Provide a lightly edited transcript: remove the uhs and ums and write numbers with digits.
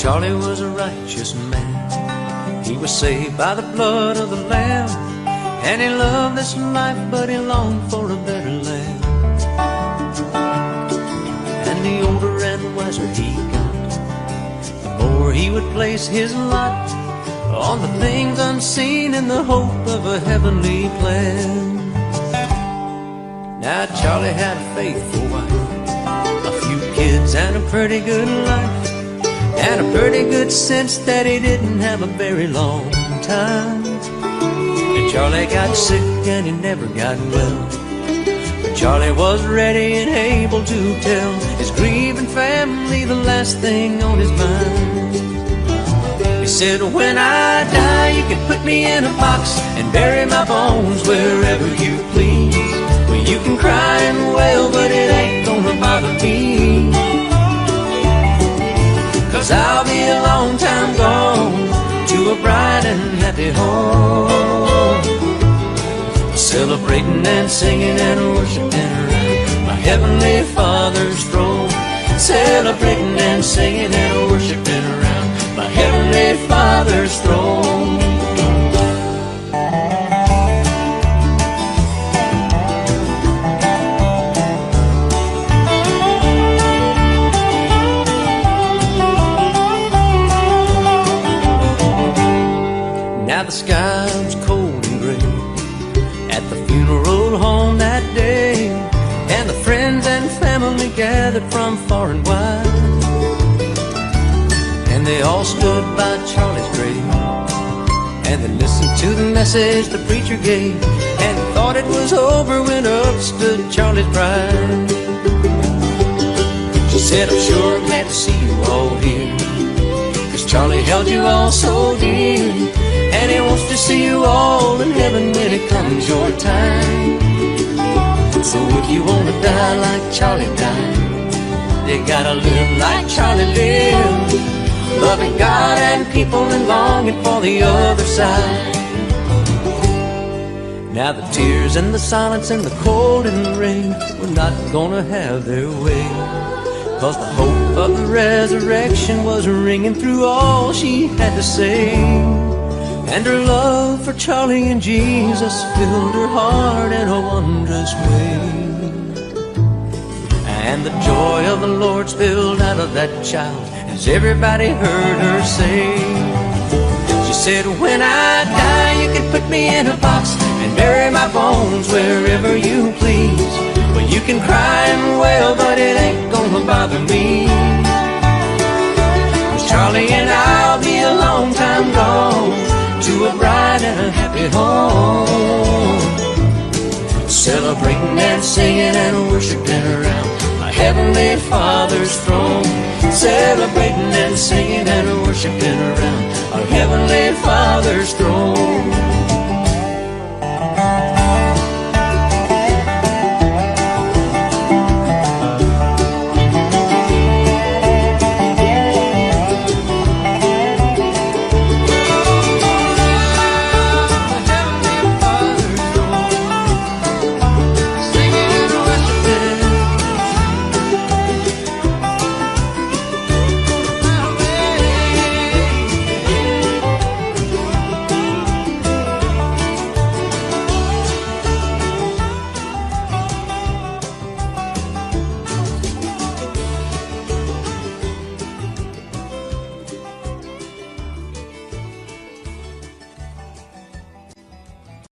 Charlie was a righteous man. He was saved by the blood of the Lamb, and he loved this life, but he longed for a better land. And the older and wiser he got, the more he would place his lot on the things unseen in the hope of a heavenly plan. Now Charlie had a faithful wife, a few kids and a pretty good life, and a pretty good sense that he didn't have a very long time. And Charlie got sick and he never got well, but Charlie was ready and able to tell his grieving family the last thing on his mind. He said, when I die, you can put me in a box and bury my bones wherever you please. Well, you can cry and wail, but it ain't gonna bother me, 'cause I'll be a long time gone to a bright and happy home, celebrating and singing and worshiping around my heavenly Father's throne. Celebrating and singing and worshiping around my heavenly Father's throne. Now the sky was cold and gray at the funeral home that day, and the friends and family gathered from far and wide, and they all stood by Charlie's grave, and they listened to the message the preacher gave, and thought it was over when up stood Charlie's bride. She said, I'm sure glad to see you all here, 'cause Charlie held you all so dear, and he wants to see you all in heaven when it comes your time. So if you wanna die like Charlie died, you gotta live like Charlie lived, loving God and people and longing for the other side. Now the tears and the silence and the cold and the rain were not gonna have their way, 'cause the hope of the resurrection was ringing through all she had to say. And her love for Charlie and Jesus filled her heart in a wondrous way, and the joy of the Lord spilled out of that child as everybody heard her say. She said, when I die, you can put me in a box and bury my bones wherever you please. Well, you can cry and wail, but it ain't gonna bother me, 'cause Charlie and I'll be a long time gone to a bright and a happy home, celebrating and singing and worshiping around my heavenly Father's throne. Celebrating and singing and worshiping around our heavenly Father's throne.